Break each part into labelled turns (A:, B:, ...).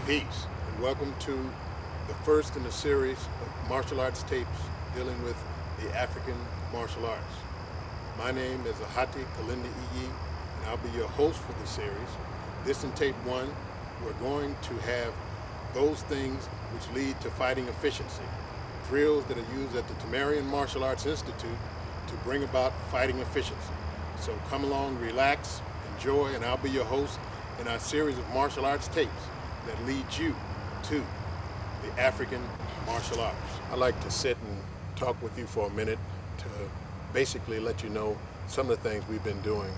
A: Peace, and welcome to the first in a series of martial arts tapes dealing with the African martial arts. My name is Ahati, Kilindi Iyi, and I'll be your host for this series. This in tape one, we're going to have those things which lead to fighting efficiency, drills that are used at the Tamarian Martial Arts Institute to bring about fighting efficiency. So come along, relax, enjoy, and I'll be your host in our series of martial arts tapes that leads you to the African martial arts. I'd like to sit and talk with you for a minute to basically let you know some of the things we've been doing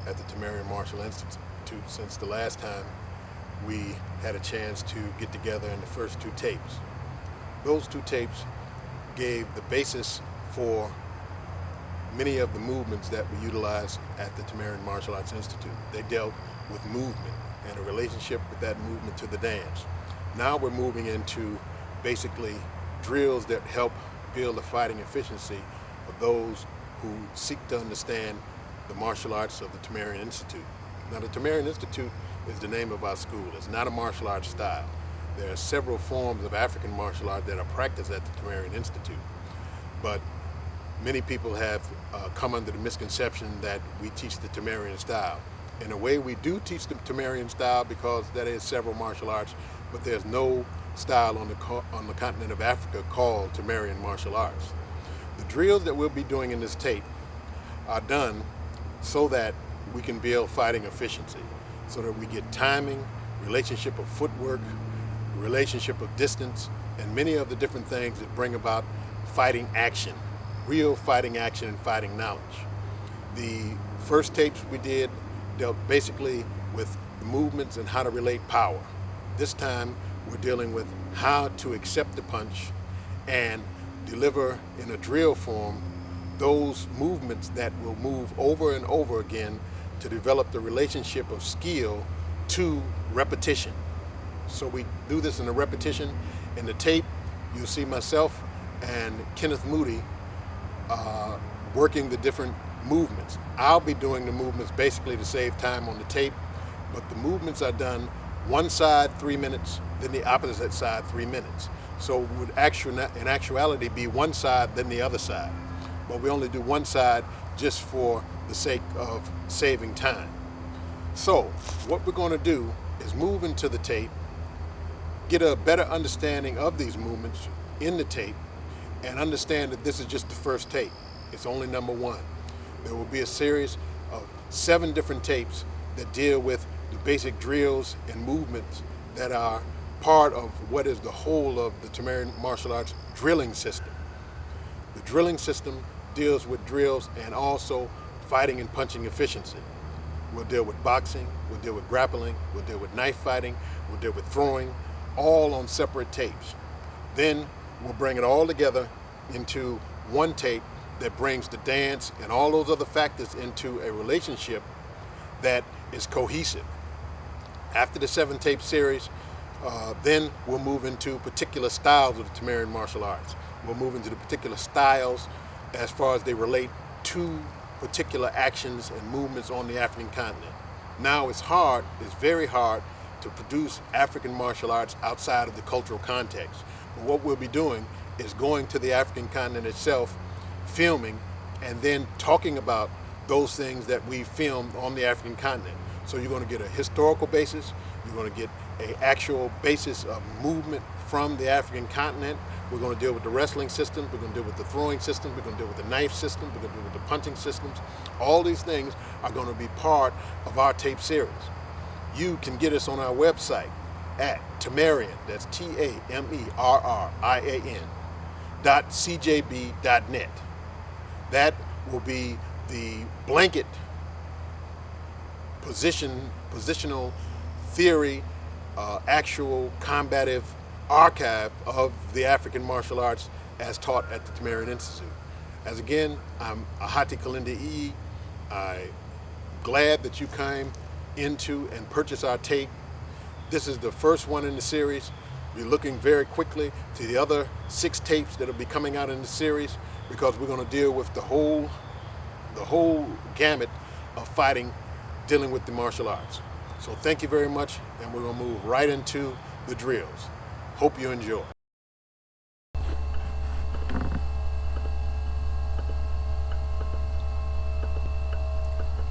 A: at the Tamarian Martial Institute since the last time we had a chance to get together in the first two tapes. Those two tapes gave the basis for many of the movements that we utilize at the Tamarian Martial Arts Institute. They dealt with movement and a relationship with that movement to the dance. Now we're moving into basically drills that help build the fighting efficiency of those who seek to understand the martial arts of the Tamarian Institute. Now the Tamarian Institute is the name of our school. It's not a martial arts style. There are several forms of African martial art that are practiced at the Tamarian Institute. But many people have come under the misconception that we teach the Tamarian style. In a way, we do teach the Tamarian style because that is several martial arts, but there's no style on the continent of Africa called Tamarian martial arts. The drills that we'll be doing in this tape are done so that we can build fighting efficiency, so that we get timing, relationship of footwork, relationship of distance, and many of the different things that bring about fighting action, real fighting action and fighting knowledge. The first tapes we did dealt basically with the movements and how to relate power. This time we're dealing with how to accept the punch and deliver in a drill form those movements that will move over and over again to develop the relationship of skill to repetition. So we do this in a repetition. In the tape you'll see myself and Kenneth Moody working the different movements. I'll be doing the movements basically to save time on the tape, but the movements are done one side 3 minutes, then the opposite side 3 minutes. So it would in actuality be one side, then the other side. But we only do one side just for the sake of saving time. So what we're going to do is move into the tape, get a better understanding of these movements in the tape, and understand that this is just the first tape. It's only number one. There will be a series of 7 different tapes that deal with the basic drills and movements that are part of what is the whole of the Tamarian martial arts drilling system. The drilling system deals with drills and also fighting and punching efficiency. We'll deal with boxing, we'll deal with grappling, we'll deal with knife fighting, we'll deal with throwing, all on separate tapes. Then we'll bring it all together into one tape that brings the dance and all those other factors into a relationship that is cohesive. After the 7 tape series, then we'll move into particular styles of the Tamarian martial arts. We'll move into the particular styles as far as they relate to particular actions and movements on the African continent. Now it's very hard to produce African martial arts outside of the cultural context. But what we'll be doing is going to the African continent itself, filming, and then talking about those things that we filmed on the African continent. So you're going to get a historical basis, you're going to get an actual basis of movement from the African continent. We're going to deal with the wrestling systems, we're going to deal with the throwing systems, we're going to deal with the knife systems, we're going to deal with the punching systems. All these things are going to be part of our tape series. You can get us on our website at Tamarian, that's Tamerian, .cjb.net. That will be the blanket positional theory, actual combative archive of the African martial arts as taught at the Tamarian Institute. As again, I'm Ahati Kilindi Iyi. I'm glad that you came into and purchased our tape. This is the first one in the series. We're looking very quickly to the other 6 tapes that will be coming out in the series, because we're going to deal with the whole gamut of fighting dealing with the martial arts. So thank you very much, and we're going to move right into the drills. Hope you enjoy.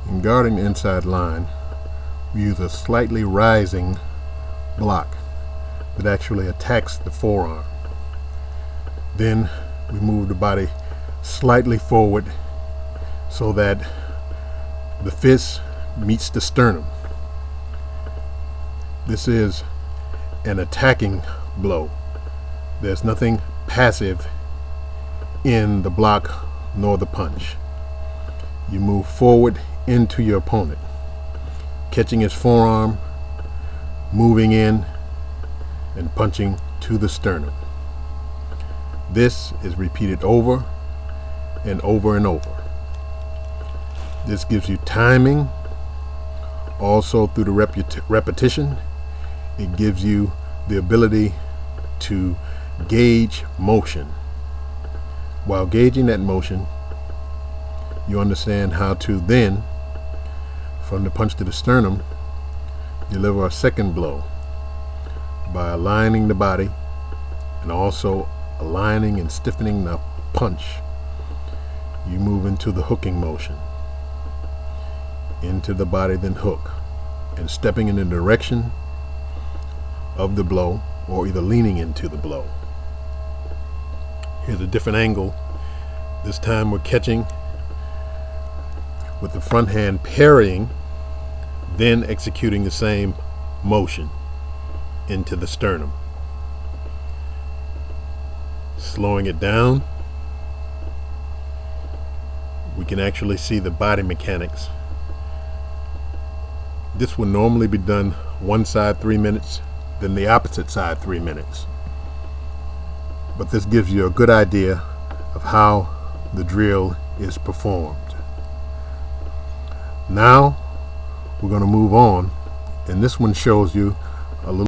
A: In guarding the inside line, we use a slightly rising block that actually attacks the forearm. Then we move the body slightly forward so that the fist meets the sternum. This is an attacking blow. There's nothing passive in the block nor the punch. You move forward into your opponent, catching his forearm, moving in, and punching to the sternum. This is repeated over and over and over. This gives you timing. Also, through the repetition, it gives you the ability to gauge motion. While gauging that motion, you understand how to then, from the punch to the sternum, deliver a second blow by aligning the body and also aligning and stiffening the punch. You move into the hooking motion, into the body, then hook, and stepping in the direction of the blow or either leaning into the blow. Here's a different angle. This time we're catching with the front hand, parrying, then executing the same motion into the sternum. Slowing it down, we can actually see the body mechanics. This would normally be done one side 3 minutes, then the opposite side 3 minutes. But this gives you a good idea of how the drill is performed. Now we're going to move on, and this one shows you